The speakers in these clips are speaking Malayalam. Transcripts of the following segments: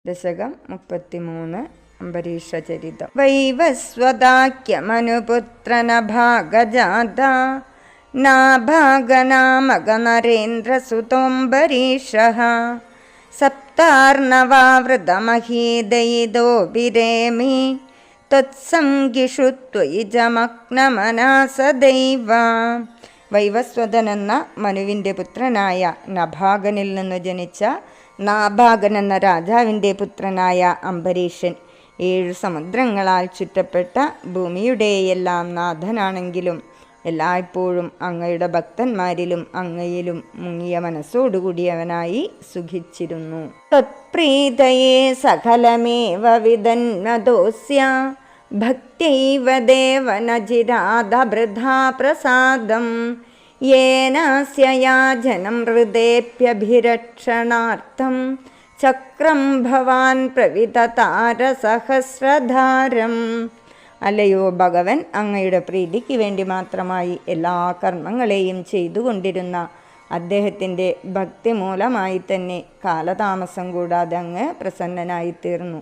ദശകം 33 അംബരീഷചരിതം. വൈവസ്വതാക്യമനുപുത്രനഭാഗജാത നാഭാഗനാമകനരേന്ദ്രസുതോംബരീഷഃ സപ്താർണവാവൃതമഹീദയിതോ വിരേമി ത്വത്സംഗിഷു ത്വയി ജമഗ്നമനാസദൈവ. വൈവസ്വതനെന്ന മനുവിൻ്റെ പുത്രനായ നഭാഗനിൽ നിന്നു ജനിച്ച നാഭാഗൻ എന്ന രാജാവിൻ്റെ പുത്രനായ അംബരീഷൻ 7 സമുദ്രങ്ങളാൽ ചുറ്റപ്പെട്ട ഭൂമിയുടെയെല്ലാം നാഥനാണെങ്കിലും എല്ലായ്പ്പോഴും അങ്ങയുടെ ഭക്തന്മാരിലും അങ്ങയിലും മുങ്ങിയ മനസ്സോടുകൂടിയവനായി സുഖിച്ചിരുന്നു. തത്പ്രീതയേ സകലമേവ വിദന്നദോസ്യ ഭക്ത്യൈവ ദേവനജിരാദഭൃഥാ പ്രസാദം യേനാസ്യ യാജനം ഹൃദേപ്യഭിരക്ഷണാർത്ഥം ചക്രം ഭവാൻ പ്രവിതതാരസഹസ്രധാരം. അല്ലയോ ഭഗവൻ, അങ്ങയുടെ പ്രീതിക്ക് വേണ്ടി മാത്രമായി എല്ലാ കർമ്മങ്ങളെയും ചെയ്തുകൊണ്ടിരുന്ന അദ്ദേഹത്തിൻ്റെ ഭക്തി മൂലമായി തന്നെ കാലതാമസം കൂടാതെ അങ്ങ് പ്രസന്നനായിത്തീർന്നു.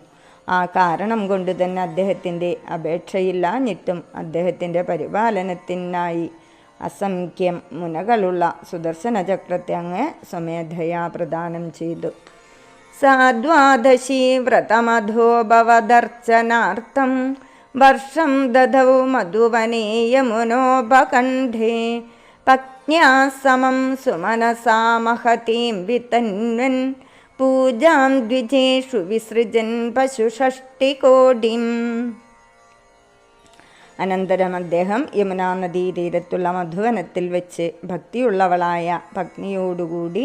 ആ കാരണം കൊണ്ട് തന്നെ അദ്ദേഹത്തിൻ്റെ അപേക്ഷയില്ലാഞ്ഞിട്ടും അദ്ദേഹത്തിൻ്റെ പരിപാലനത്തിനായി അസംഖ്യം മുനകളുള്ള സുദർശന ചക്രത്തെ അങ്ങ് സ്വമേധയാ പ്രദാനം ചെയ്തു. സാദ്വാദശീ വ്രതമധോ ഭവദർച്ചനാർത്ഥം വർഷം ദദൗ മധുവനേ യമുനോപകണ്ഠേ പത്ന്യാ സമം സുമനസാ മഹതീം വിതന്വൻ പൂജാം ദ്വിജേഷു വിസൃജൻ പശുഷഷ്ടികോടിം. അനന്തരം അദ്ദേഹം യമുനാ നദീതീരത്തുള്ള മധുവനത്തിൽ വെച്ച് ഭക്തിയുള്ളവളായ പത്നിയോടുകൂടി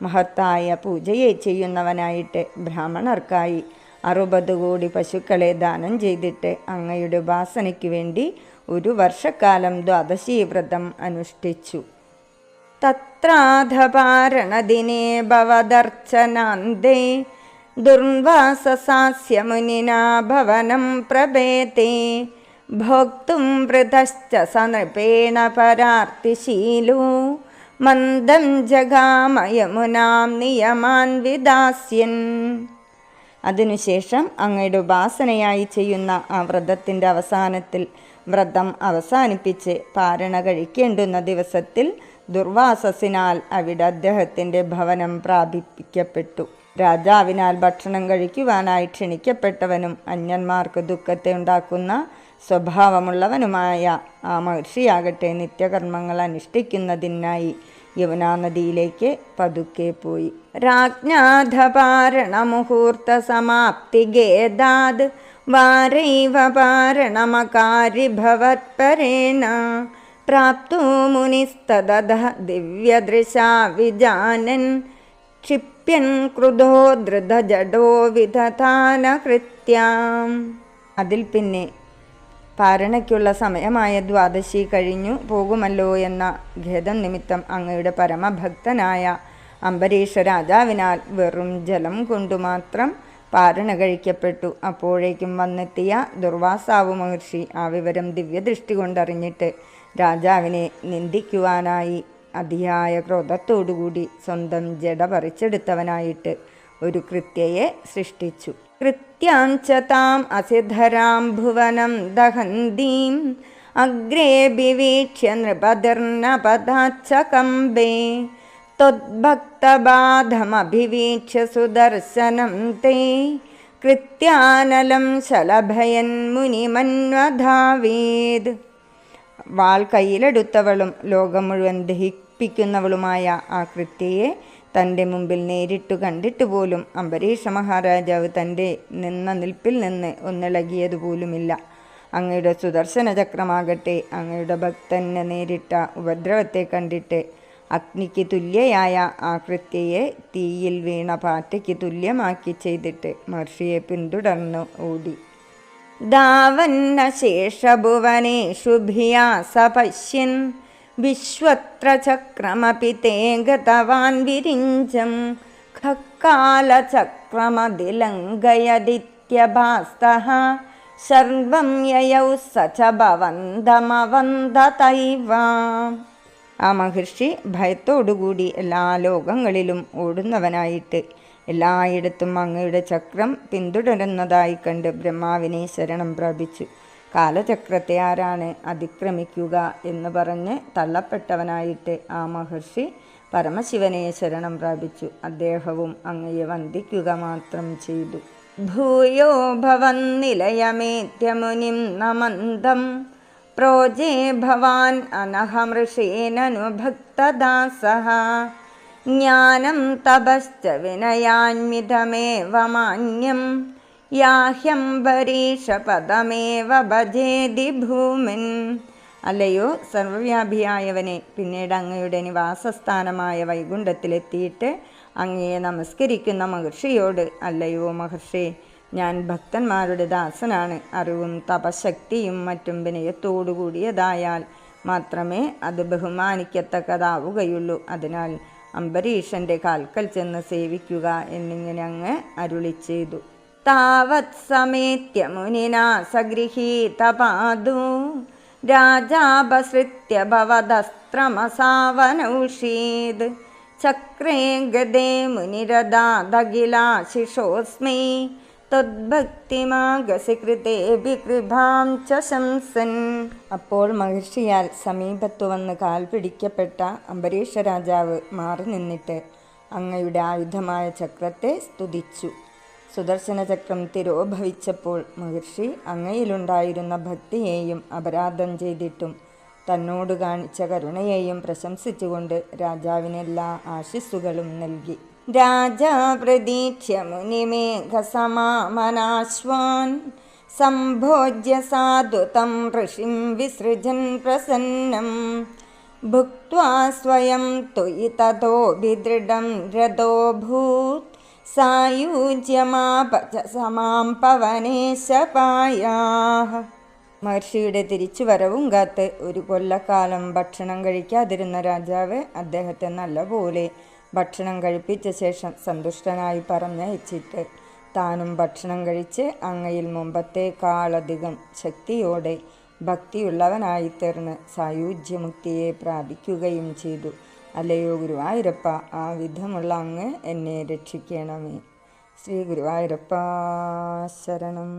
മഹത്തായ പൂജയെ ചെയ്യുന്നവനായിട്ട് ബ്രാഹ്മണർക്കായി 60 കോടി പശുക്കളെ ദാനം ചെയ്തിട്ട് അങ്ങയുടെ ഉപാസനയ്ക്ക് വേണ്ടി 1 വർഷക്കാലം ദ്വാദശീ വ്രതം അനുഷ്ഠിച്ചു. തത്രാധപാരണദിനേ ഭവദർച്ചനാന്തേ ദുർവാസസാസ്യ മുനിനാ ഭവനം പ്രഭേതേ ഭോക്തും വൃതശ്ച സനൃപേണ പരാർത്തിശീലോ മന്ദം ജഗാമയമുനാം നിയമാൻ വിദാസ്യൻ. അതിനുശേഷം അങ്ങയുടെ ഉപാസനയായി ചെയ്യുന്ന ആ വ്രതത്തിൻ്റെ അവസാനത്തിൽ വ്രതം അവസാനിപ്പിച്ച് പാരണ കഴിക്കേണ്ടുന്ന ദിവസത്തിൽ ദുർവാസസിനാൽ അവിടെ അദ്ദേഹത്തിൻ്റെ ഭവനം പ്രാപിപ്പിക്കപ്പെട്ടു. രാജാവിനാൽ ഭക്ഷണം കഴിക്കുവാനായി ക്ഷണിക്കപ്പെട്ടവനും അന്യന്മാർക്ക് ദുഃഖത്തെ ഉണ്ടാക്കുന്ന സ്വഭാവമുള്ളവനുമായ ആ മഹർഷിയാകട്ടെ നിത്യകർമ്മങ്ങൾ അനുഷ്ഠിക്കുന്നതിനായി യമുനാ നദിയിലേക്ക് പതുക്കെ പോയി. രാജ്ഞാധപാരണ മുഹൂർത്ത സമാപ്തി ഗേദാത് വാരൈവ പാരണമകാരി ഭവത്പരേണ പ്രാപ്തോ മുനിസ്തദ ദിവ്യദൃശാ വിജാനൻ ക്ഷിപ്യൻ ക്രുധോ ധൃതജഡോ വിദധാനകൃത്യാം. അതിൽ പിന്നെ പാരണയ്ക്കുള്ള സമയമായ ദ്വാദശി കഴിഞ്ഞു പോകുമല്ലോ എന്ന ഖേദം നിമിത്തം അങ്ങയുടെ പരമഭക്തനായ അംബരീഷ രാജാവിനാൽ വെറും ജലം കൊണ്ടു മാത്രം പാരണ കഴിക്കപ്പെട്ടു. അപ്പോഴേക്കും വന്നെത്തിയ ദുർവാസാവു മഹർഷി ആ വിവരം ദിവ്യദൃഷ്ടി കൊണ്ടറിഞ്ഞിട്ട് രാജാവിനെ നിന്ദിക്കുവാനായി അതിയായ ക്രോധത്തോടുകൂടി സ്വന്തം ജഡ പറിച്ചെടുത്തവനായിട്ട് ഒരു കൃത്യയെ സൃഷ്ടിച്ചു. കൃത്യാഞ്ച താം അസിധരാം ഭുവനം ദഹന്തീം അഗ്രേ വിവീക്ഷ്യ നൃപതിർനപദാച്ച കമ്പേ ത്വദ്ഭക്തബാധമഭിവീക്ഷ്യ സുദർശനം തേ കൃത്യാനലം ശലഭയൻ മുനിമന്വധാവേത്. വാൾ കയ്യിലെടുത്തവളും ലോകം മുഴുവൻ ദഹിപ്പിക്കുന്നവളുമായ ആ കൃത്യയെ തൻ്റെ മുമ്പിൽ നേരിട്ടു കണ്ടിട്ട് പോലും അംബരീഷ മഹാരാജാവ് തൻ്റെ നിന്ന നിൽപ്പിൽ നിന്ന് ഒന്നിളകിയതുപോലുമില്ല. അങ്ങയുടെ സുദർശന ചക്രമാകട്ടെ അങ്ങയുടെ ഭക്തന് നേരിട്ട ഉപദ്രവത്തെ കണ്ടിട്ട് അഗ്നിക്ക് തുല്യയായ ആ കൃത്യയെ തീയിൽ വീണ പാറ്റയ്ക്ക് തുല്യമാക്കി ചെയ്തിട്ട് മഹർഷിയെ പിന്തുടർന്നു ഓടി. ദാവന്ന ശേഷഭുവനേഷു ഭിയാസ പശ്യൻ വിശ്വത്ര ചക്രമപി തേ ഗതവാൻ വിരിഞ്ചം ഖക്കാലചക്രമതിലംഘയദിത്യഭാസ്തഃ സർവം യയൗ സച ഭവന്തമവന്തതൈവ. ആ മഹർഷി ഭയത്തോടുകൂടി എല്ലാ ലോകങ്ങളിലും ഓടുന്നവനായിട്ട് എല്ലായിടത്തും അങ്ങയുടെ ചക്രം പിന്തുടരുന്നതായി കണ്ട് ബ്രഹ്മാവിനെ ശരണം പ്രാപിച്ചു. കാലചക്രത്തെ ആരാണ് അതിക്രമിക്കുക എന്ന് പറഞ്ഞ് തള്ളപ്പെട്ടവനായിട്ട് ആ മഹർഷി പരമശിവനെ ശരണം പ്രാപിച്ചു. അദ്ദേഹവും അങ്ങയെ വന്ദിക്കുക മാത്രം ചെയ്തു. ഭൂയോ ഭവന്നിലയമേത്യമുനിം നമന്തം പ്രോജേ ഭവാൻ അനഹമൃഷേനനുഭക്തദാസഃ ജ്ഞാനം തപശ്ച വിനയാന്വിതമേവ മാന്യം യാഹ്യംബരീഷപദമേവ ഭജേതി ഭൂമിൻ. അല്ലയോ സർവവ്യാപിയായവനെ, പിന്നീട് അങ്ങയുടെ നിവാസസ്ഥാനമായ വൈകുണ്ഠത്തിലെത്തിയിട്ട് അങ്ങയെ നമസ്കരിക്കുന്ന മഹർഷിയോട്, അല്ലയോ മഹർഷി, ഞാൻ ഭക്തന്മാരുടെ ദാസനാണ്. അറിവും തപശക്തിയും മറ്റും വിനയത്തോടുകൂടിയതായാൽ മാത്രമേ അത് ബഹുമാനിക്കത്തക്കതാവുകയുള്ളൂ. അതിനാൽ അംബരീഷൻ്റെ കാൽക്കൽ ചെന്ന് സേവിക്കുക എന്നിങ്ങനെ അങ്ങ് അരുളി ചെയ്തു. താവത് സമേത്യ മുനിനാ സഗൃഹീതപാദൂ രാജാപസൃത്യ ഭവദസ്ത്രമസാവനൗഷീദ് ചക്രേ ഗദേ മുനിരദാദഖിലാശിഷോസ്മൈ തദ്ഭക്തിമാഗസി കൃതേഭി കൃപാം ച ശംസൻ. അപ്പോൾ മഹർഷിയാൽ സമീപത്തു വന്ന് കാൽ പിടിക്കപ്പെട്ട അംബരീഷ രാജാവ് മാറി നിന്നിട്ട് അങ്ങയുടെ ആയുധമായ ചക്രത്തെ സ്തുതിച്ചു. സുദർശന ചക്രം തിരോഭവിച്ചപ്പോൾ മഹർഷി അങ്ങയിലുണ്ടായിരുന്ന ഭക്തിയെയും അപരാധം ചെയ്തിട്ടും തന്നോട് കാണിച്ച കരുണയെയും പ്രശംസിച്ചുകൊണ്ട് രാജാവിന് എല്ലാ ആശിസ്സുകളും നൽകി. രാജാ പ്രതീക്ഷ്യ മുനിമേഘസമാമനാശ്വാൻ സംഭോജ്യ സാധുതം ഋഷിം വിസൃജൻ പ്രസന്നം ഭുക്ത്വാ സ്വയം ത്വയി തതോഭിദൃഢം രഥോഭൂത് സായുജ്യമാപച സമാം പവനേശപായാഃ. മഹർഷിയുടെ തിരിച്ചുവരവും കാത്ത് ഒരു കൊല്ലക്കാലം ഭക്ഷണം കഴിക്കാതിരുന്ന രാജാവ് അദ്ദേഹത്തെ നല്ലപോലെ ഭക്ഷണം കഴിപ്പിച്ച ശേഷം സന്തുഷ്ടനായി പറഞ്ഞയച്ചിട്ട് താനും ഭക്ഷണം കഴിച്ച് അങ്ങയിൽ മുമ്പത്തേക്കാളധികം ശക്തിയോടെ ഭക്തിയുള്ളവനായി തീർന്ന് സായുജ്യമുക്തിയെ പ്രാപിക്കുകയും ചെയ്തു. അല്ലയോ ഗുരുവായൂരപ്പ, ആ വിധമുള്ള അങ്ങ് എന്നെ രക്ഷിക്കണമേ. ശ്രീ ഗുരുവായൂരപ്പ ശരണം.